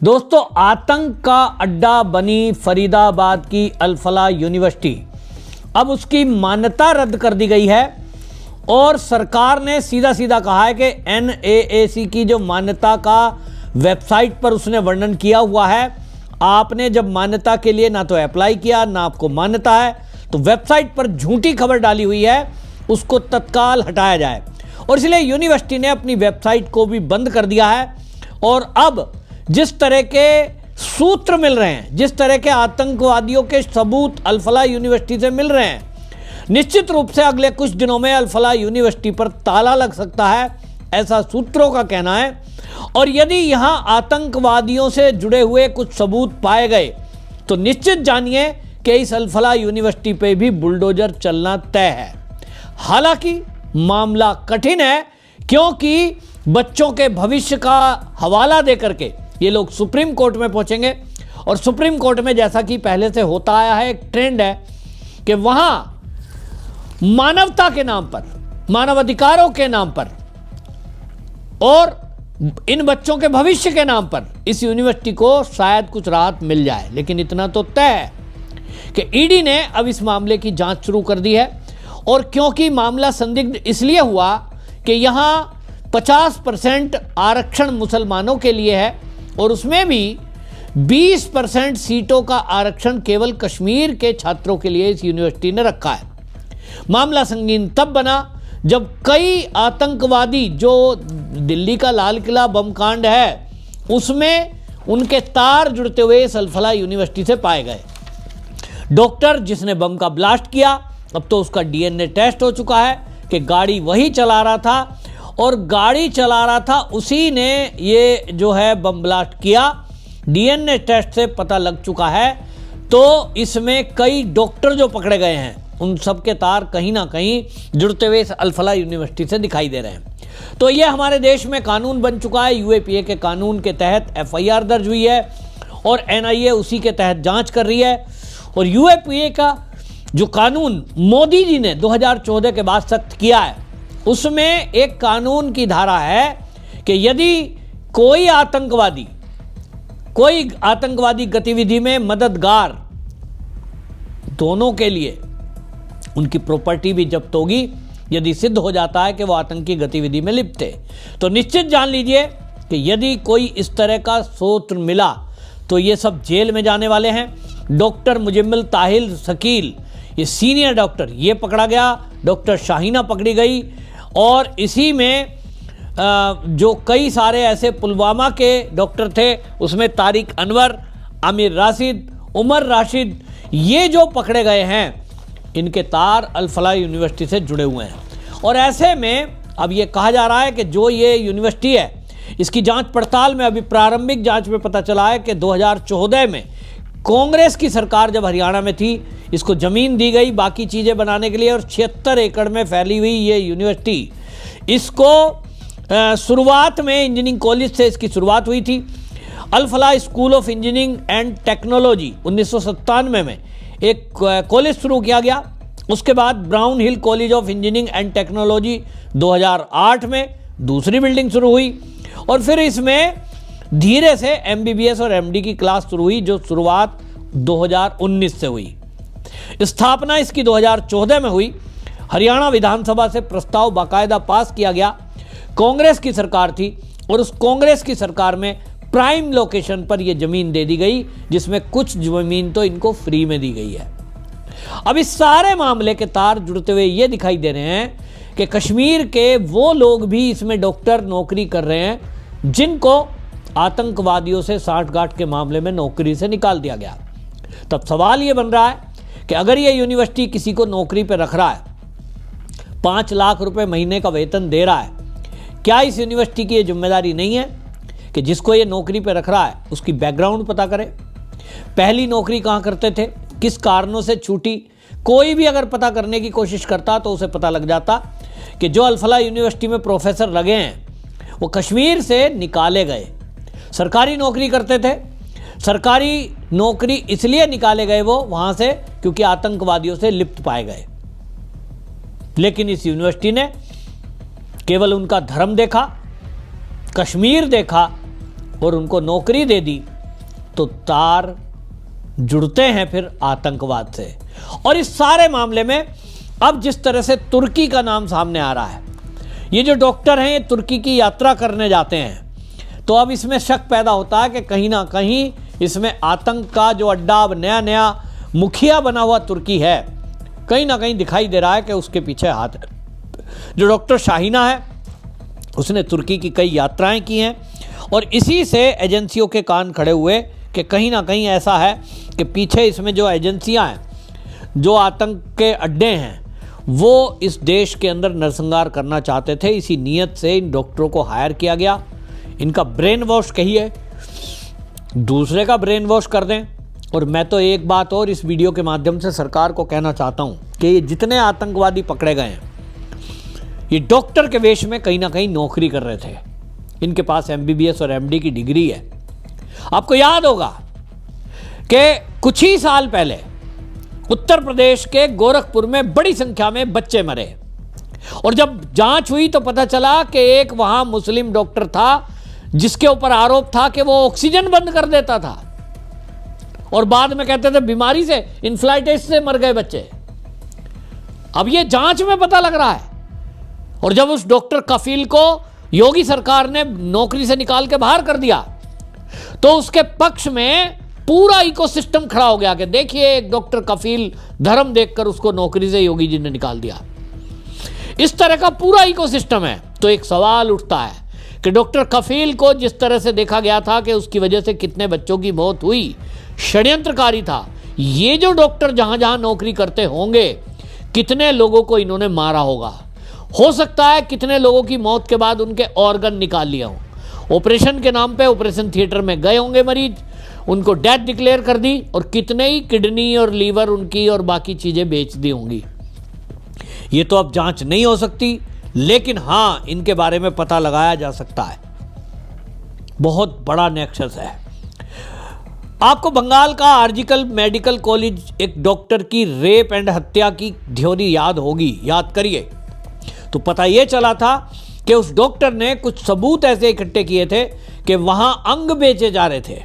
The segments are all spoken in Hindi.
दोस्तों, आतंक का अड्डा बनी फरीदाबाद की अल-फलाह यूनिवर्सिटी। अब उसकी मान्यता रद्द कर दी गई है और सरकार ने सीधा सीधा कहा है कि NAAC की जो मान्यता का वेबसाइट पर उसने वर्णन किया हुआ है, आपने जब मान्यता के लिए ना तो अप्लाई किया ना आपको मान्यता है, तो वेबसाइट पर झूठी खबर डाली हुई है, उसको तत्काल हटाया जाए। और इसलिए यूनिवर्सिटी ने अपनी वेबसाइट को भी बंद कर दिया है। और अब जिस तरह के सूत्र मिल रहे हैं, जिस तरह के आतंकवादियों के सबूत अल-फलाह यूनिवर्सिटी से मिल रहे हैं, निश्चित रूप से अगले कुछ दिनों में अल-फलाह यूनिवर्सिटी पर ताला लग सकता है, ऐसा सूत्रों का कहना है। और यदि यहां आतंकवादियों से जुड़े हुए कुछ सबूत पाए गए तो निश्चित जानिए कि इस अल-फलाह यूनिवर्सिटी पे भी बुलडोजर चलना तय है। हालांकि मामला कठिन है, क्योंकि बच्चों के भविष्य का हवाला देकर के ये लोग सुप्रीम कोर्ट में पहुंचेंगे। और सुप्रीम कोर्ट में, जैसा कि पहले से होता आया है, एक ट्रेंड है कि वहां मानवता के नाम पर, मानवाधिकारों के नाम पर और इन बच्चों के भविष्य के नाम पर इस यूनिवर्सिटी को शायद कुछ राहत मिल जाए। लेकिन इतना तो तय है कि ईडी ने अब इस मामले की जांच शुरू कर दी है। और क्योंकि मामला संदिग्ध इसलिए हुआ कि यहां 50% आरक्षण मुसलमानों के लिए है और उसमें भी 20% सीटों का आरक्षण केवल कश्मीर के छात्रों के लिए इस यूनिवर्सिटी ने रखा है। मामला संगीन तब बना जब कई आतंकवादी, जो दिल्ली का लाल किला बम कांड है उसमें उनके तार जुड़ते हुए इस अल-फलाह यूनिवर्सिटी से पाए गए। डॉक्टर जिसने बम का ब्लास्ट किया, अब तो उसका DNA टेस्ट हो चुका है कि गाड़ी वही चला रहा था और गाड़ी चला रहा था उसी ने ये जो है बम ब्लास्ट किया। DNA टेस्ट से पता लग चुका है। तो इसमें कई डॉक्टर जो पकड़े गए हैं उन सब के तार कहीं ना कहीं जुड़ते हुए इस अल-फलाह यूनिवर्सिटी से दिखाई दे रहे हैं। तो ये हमारे देश में कानून बन चुका है। UAPA के कानून के तहत FIR दर्ज हुई है और NIA उसी के तहत जांच कर रही है। और UAPA का जो कानून मोदी जी ने 2014 के बाद सख्त किया है, उसमें एक कानून की धारा है कि यदि कोई आतंकवादी गतिविधि में मददगार, दोनों के लिए उनकी प्रॉपर्टी भी जब्त होगी यदि सिद्ध हो जाता है कि वो आतंकी गतिविधि में लिप्त थे। तो निश्चित जान लीजिए कि यदि कोई इस तरह का सूत्र मिला तो ये सब जेल में जाने वाले हैं। डॉक्टर मुजम्मिल ताहिर शकील, ये सीनियर डॉक्टर, ये पकड़ा गया। डॉक्टर शाहीना पकड़ी गई। और इसी में जो कई सारे ऐसे पुलवामा के डॉक्टर थे, उसमें तारिक अनवर, आमिर राशिद, उमर राशिद, ये जो पकड़े गए हैं, इनके तार अल-फलाह यूनिवर्सिटी से जुड़े हुए हैं। और ऐसे में अब ये कहा जा रहा है कि जो ये यूनिवर्सिटी है, इसकी जांच पड़ताल में अभी प्रारंभिक जांच में पता चला है कि 2014 में कांग्रेस की सरकार जब हरियाणा में थी, इसको ज़मीन दी गई बाकी चीज़ें बनाने के लिए और 76 एकड़ में फैली हुई ये यूनिवर्सिटी, इसको शुरुआत में इंजीनियरिंग कॉलेज से इसकी शुरुआत हुई थी। Al-Falah school of engineering and technology 1997 में एक कॉलेज शुरू किया गया। उसके बाद Brown Hill college of engineering and technology 2008 में दूसरी बिल्डिंग शुरू हुई। और फिर इसमें धीरे से MBBS और MD की क्लास शुरू हुई, जो शुरुआत 2019 से हुई। स्थापना इसकी 2014 में हुई। हरियाणा विधानसभा से प्रस्ताव बाकायदा पास किया गया। कांग्रेस की सरकार थी और उस कांग्रेस की सरकार में प्राइम लोकेशन पर यह जमीन दे दी गई, जिसमें कुछ जमीन तो इनको फ्री में दी गई है। अब इस सारे मामले के तार जुड़ते हुए ये दिखाई दे रहे हैं कि कश्मीर के वो लोग भी इसमें डॉक्टर नौकरी कर रहे हैं जिनको आतंकवादियों से साठगांठ के मामले में नौकरी से निकाल दिया गया। तब सवाल ये बन रहा है कि अगर ये यूनिवर्सिटी किसी को नौकरी पर रख रहा है, 5 लाख रुपए महीने का वेतन दे रहा है, क्या इस यूनिवर्सिटी की ये जिम्मेदारी नहीं है कि जिसको ये नौकरी पर रख रहा है उसकी बैकग्राउंड पता करे, पहली नौकरी कहाँ करते थे, किस कारणों से छूटी? कोई भी अगर पता करने की कोशिश करता तो उसे पता लग जाता कि जो अल-फलाह यूनिवर्सिटी में प्रोफेसर लगे हैं वो कश्मीर से निकाले गए, सरकारी नौकरी करते थे। सरकारी नौकरी इसलिए निकाले गए वो वहाँ से क्योंकि आतंकवादियों से लिप्त पाए गए। लेकिन इस यूनिवर्सिटी ने केवल उनका धर्म देखा, कश्मीर देखा और उनको नौकरी दे दी तो तार जुड़ते हैं फिर आतंकवाद से। और इस सारे मामले में अब जिस तरह से तुर्की का नाम सामने आ रहा है, ये जो डॉक्टर हैं ये तुर्की की यात्रा करने जाते हैं, तो अब इसमें शक पैदा होता है कि कहीं ना कहीं इसमें आतंक का जो अड्डा अब नया नया मुखिया बना हुआ तुर्की है, कहीं ना कहीं दिखाई दे रहा है कि उसके पीछे हाथ है। जो डॉक्टर शाहीना है उसने तुर्की की कई यात्राएं की हैं और इसी से एजेंसियों के कान खड़े हुए कि कहीं ना कहीं ऐसा है कि पीछे इसमें जो एजेंसियां हैं, जो आतंक के अड्डे हैं, वो इस देश के अंदर नरसंहार करना चाहते थे। इसी नीयत से इन डॉक्टरों को हायर किया गया। इनका ब्रेन वॉश कहिए, दूसरे का ब्रेन वॉश कर दें। और मैं तो एक बात और इस वीडियो के माध्यम से सरकार को कहना चाहता हूं कि ये जितने आतंकवादी पकड़े गए हैं, ये डॉक्टर के वेश में कहीं ना कहीं नौकरी कर रहे थे। इनके पास MBBS और MD की डिग्री है। आपको याद होगा कि कुछ ही साल पहले उत्तर प्रदेश के गोरखपुर में बड़ी संख्या में बच्चे मरे और जब जांच हुई तो पता चला कि एक वहां मुस्लिम डॉक्टर था जिसके ऊपर आरोप था कि वो ऑक्सीजन बंद कर देता था और बाद में कहते थे बीमारी से, इन्फ्लाइटिस से मर गए बच्चे। अब ये जांच में पता लग रहा है। और जब उस डॉक्टर कफील को योगी सरकार ने नौकरी से निकाल के बाहर कर दिया तो उसके पक्ष में पूरा इकोसिस्टम खड़ा हो गया कि देखिए एक डॉक्टर कफील धर्म देखकर उसको नौकरी से योगी जी ने निकाल दिया। इस तरह का पूरा इकोसिस्टम है। तो एक सवाल उठता है कि डॉक्टर कफील को जिस तरह से देखा गया था कि उसकी वजह से कितने बच्चों की मौत हुई, षड्यंत्रकारी था। ये जो डॉक्टर जहां जहां नौकरी करते होंगे, कितने लोगों को इन्होंने मारा होगा। हो सकता है कितने लोगों की मौत के बाद उनके ऑर्गन निकाल लिया हो। ऑपरेशन के नाम पे ऑपरेशन थिएटर में गए होंगे मरीज, उनको डेथ डिक्लेयर कर दी और कितने ही किडनी और लीवर उनकी और बाकी चीजें बेच दी होंगी। ये तो अब जांच नहीं हो सकती, लेकिन हां इनके बारे में पता लगाया जा सकता है। बहुत बड़ा नेक्सस है। आपको बंगाल का आर्जिकल मेडिकल कॉलेज एक डॉक्टर की रेप एंड हत्या की थ्योरी याद होगी, याद करिए। तो पता यह चला था कि उस डॉक्टर ने कुछ सबूत ऐसे इकट्ठे किए थे कि वहां अंग बेचे जा रहे थे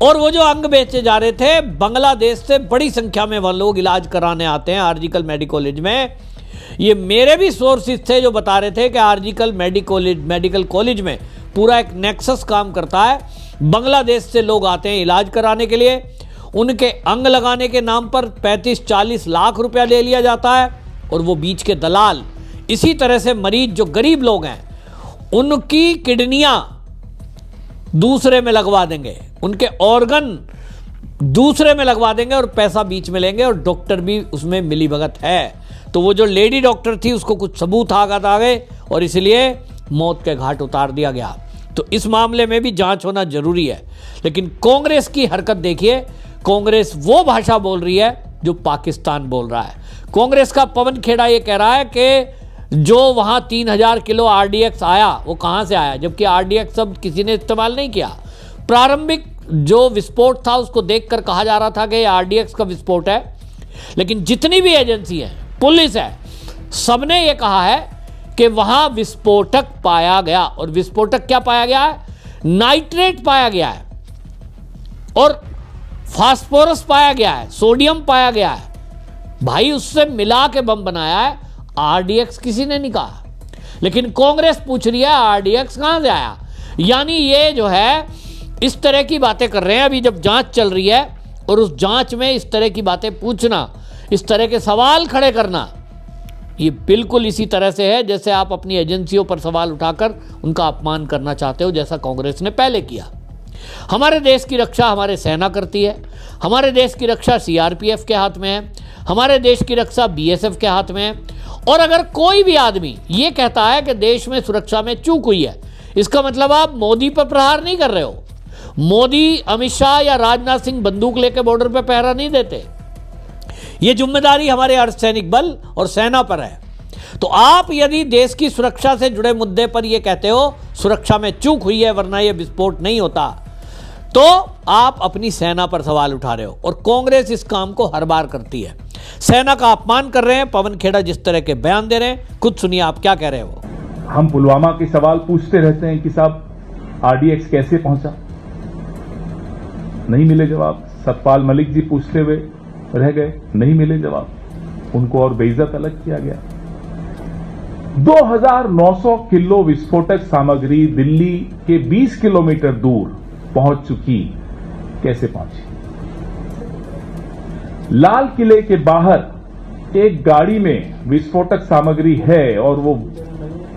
और वो जो अंग बेचे जा रहे थे, बांग्लादेश से बड़ी संख्या में वह लोग इलाज कराने आते हैं आर्जिकल मेडिकल कॉलेज में। ये मेरे भी सोर्सेज थे जो बता रहे थे कि आर्जिकल मेडिकल कॉलेज में पूरा एक नेक्सस काम करता है। बांग्लादेश से लोग आते हैं इलाज कराने के लिए, उनके अंग लगाने के नाम पर 35-40 लाख रुपया ले लिया जाता है और वो बीच के दलाल इसी तरह से मरीज जो गरीब लोग हैं उनकी किडनियां दूसरे में लगवा देंगे, उनके ऑर्गन दूसरे में लगवा देंगे और पैसा बीच में लेंगे और डॉक्टर भी उसमें मिलीभगत है। तो वो जो लेडी डॉक्टर थी उसको कुछ सबूत आगत आ गए और इसलिए मौत के घाट उतार दिया गया। तो इस मामले में भी जांच होना जरूरी है। लेकिन कांग्रेस की हरकत देखिए, कांग्रेस वो भाषा बोल रही है जो पाकिस्तान बोल रहा है। कांग्रेस का पवन खेड़ा ये कह रहा है कि जो वहां 3000 किलो RDX आया वो कहां से आया, जबकि RDX अब किसी ने इस्तेमाल नहीं किया। प्रारंभिक जो विस्फोट था उसको देखकर कहा जा रहा था कि RDX का विस्फोट है, लेकिन जितनी भी एजेंसी है, पुलिस है, सबने ये कहा है कि वहां विस्फोटक पाया गया। और विस्फोटक क्या पाया गया है? नाइट्रेट पाया गया है और फास्फोरस पाया गया है, सोडियम पाया गया है। भाई उससे मिला के बम बनाया है, RDX किसी ने नहीं कहा। लेकिन कांग्रेस पूछ रही है RDX कहां से आया। यानी ये जो है इस तरह की बातें कर रहे हैं। अभी जब जांच चल रही है और उस जांच में इस तरह की बातें पूछना, इस तरह के सवाल खड़े करना, ये बिल्कुल इसी तरह से है जैसे आप अपनी एजेंसियों पर सवाल उठाकर उनका अपमान करना चाहते हो, जैसा कांग्रेस ने पहले किया। हमारे देश की रक्षा हमारे सेना करती है, हमारे देश की रक्षा CRPF के हाथ में है, हमारे देश की रक्षा BSF के हाथ में है। और अगर कोई भी आदमी ये कहता है कि देश में सुरक्षा में चूक हुई है, इसका मतलब आप मोदी पर प्रहार नहीं कर रहे हो। मोदी, अमित शाह या राजनाथ सिंह बंदूक लेकर बॉर्डर पर पहरा नहीं देते। ये जिम्मेदारी हमारे अर्धसैनिक बल और सेना पर है। तो आप यदि देश की सुरक्षा से जुड़े मुद्दे पर यह कहते हो सुरक्षा में चूक हुई है वरना यह विस्फोट नहीं होता, तो आप अपनी सेना पर सवाल उठा रहे हो। और कांग्रेस इस काम को हर बार करती है, सेना का अपमान कर रहे हैं। पवन खेड़ा जिस तरह के बयान दे रहे हैं, खुद सुनिए आप क्या कह रहे हो। हम पुलवामा के सवाल पूछते रहते हैं कि साहब RDX कैसे पहुंचा, नहीं मिले जवाब। सतपाल मलिक जी पूछते हुए रह गए, नहीं मिले जवाब, उनको और बेइज्जत अलग किया गया। 2900 किलो विस्फोटक सामग्री दिल्ली के 20 किलोमीटर दूर पहुंच चुकी, कैसे पहुंची? लाल किले के बाहर एक गाड़ी में विस्फोटक सामग्री है और वो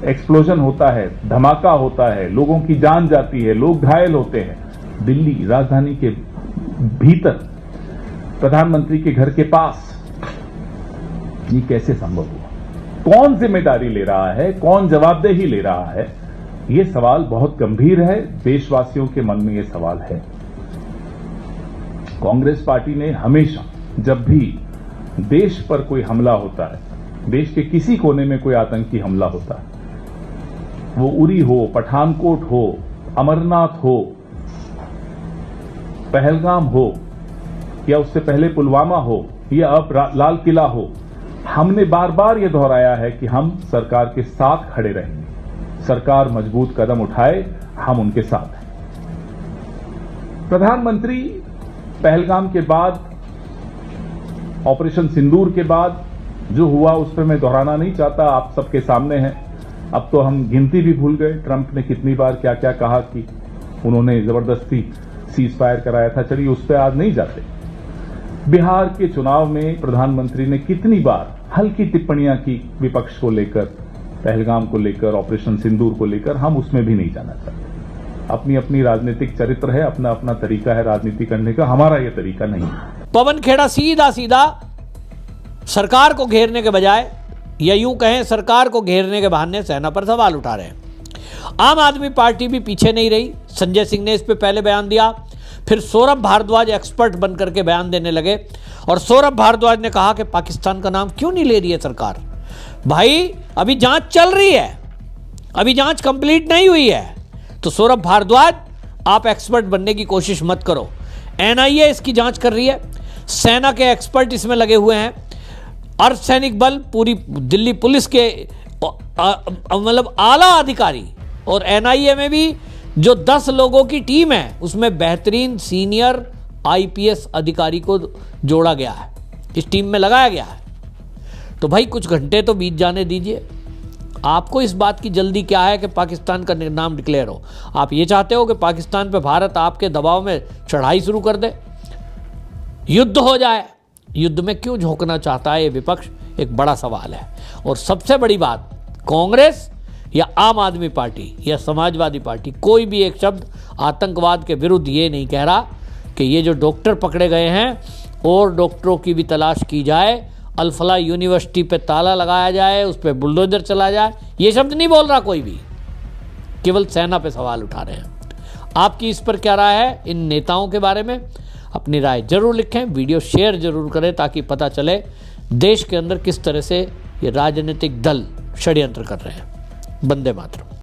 एक्सप्लोजन होता है, धमाका होता है, लोगों की जान जाती है, लोग घायल होते हैं। दिल्ली राजधानी के भीतर प्रधानमंत्री के घर के पास, ये कैसे संभव हुआ? कौन जिम्मेदारी ले रहा है, कौन जवाबदेही ले रहा है? ये सवाल बहुत गंभीर है, देशवासियों के मन में ये सवाल है। कांग्रेस पार्टी ने हमेशा जब भी देश पर कोई हमला होता है, देश के किसी कोने में कोई आतंकी हमला होता है, वो उरी हो, पठानकोट हो, अमरनाथ हो, पहलगाम हो, या उससे पहले पुलवामा हो, या अब लाल किला हो, हमने बार बार यह दोहराया है कि हम सरकार के साथ खड़े रहेंगे। सरकार मजबूत कदम उठाए, हम उनके साथ हैं। प्रधानमंत्री पहलगाम के बाद, ऑपरेशन सिंदूर के बाद जो हुआ उस पर मैं दोहराना नहीं चाहता, आप सबके सामने है। अब तो हम गिनती भी भूल गए, ट्रंप ने कितनी बार क्या क्या कहा कि उन्होंने जबरदस्ती सीज फायर कराया था। चलिए उस पर आज नहीं जाते। बिहार के चुनाव में प्रधानमंत्री ने कितनी बार हल्की टिप्पणियां की विपक्ष को लेकर, पहलगाम को लेकर, ऑपरेशन सिंदूर को लेकर, हम उसमें भी नहीं जाना चाहते। अपनी अपनी राजनीतिक चरित्र है, अपना अपना तरीका है राजनीति करने का, हमारा यह तरीका नहीं है। पवन खेड़ा सीधा सीधा सरकार को घेरने के बजाय, या यूं कहें सरकार को घेरने के बहाने सेना पर सवाल उठा रहे हैं। आम आदमी पार्टी भी पीछे नहीं रही। संजय सिंह ने इस पे पहले बयान दिया, फिर सौरभ भारद्वाज एक्सपर्ट बनकर के बयान देने लगे, और सौरभ भारद्वाज ने कहा कि पाकिस्तान का नाम क्यों नहीं ले रही है सरकार। भाई अभी जांच चल रही है, अभी जांच कंप्लीट नहीं हुई है, तो सौरभ भारद्वाज आप एक्सपर्ट बनने की कोशिश मत करो। NIA इसकी जांच कर रही है, सेना के एक्सपर्ट इसमें लगे हुए हैं, अर्धसैनिक बल, पूरी दिल्ली पुलिस के मतलब आला अधिकारी, और NIA में भी जो 10 लोगों की टीम है उसमें बेहतरीन सीनियर IPS अधिकारी को जोड़ा गया है, इस टीम में लगाया गया है। तो भाई कुछ घंटे तो बीत जाने दीजिए। आपको इस बात की जल्दी क्या है कि पाकिस्तान का नाम डिक्लेयर हो? आप ये चाहते हो कि पाकिस्तान पे भारत आपके दबाव में चढ़ाई शुरू कर दे, युद्ध हो जाए? युद्ध में क्यों झोंकना चाहता है ये विपक्ष, एक बड़ा सवाल है। और सबसे बड़ी बात, कांग्रेस या आम आदमी पार्टी या समाजवादी पार्टी कोई भी एक शब्द आतंकवाद के विरुद्ध ये नहीं कह रहा कि ये जो डॉक्टर पकड़े गए हैं और डॉक्टरों की भी तलाश की जाए, अल-फलाह यूनिवर्सिटी पे ताला लगाया जाए, उस पर बुलडोजर चला जाए, ये शब्द नहीं बोल रहा कोई भी, केवल सेना पे सवाल उठा रहे हैं। आपकी इस पर क्या राय है इन नेताओं के बारे में? अपनी राय जरूर लिखें, वीडियो शेयर जरूर करें ताकि पता चले देश के अंदर किस तरह से ये राजनीतिक दल षड्यंत्र कर रहे हैं। वंदे मातरम।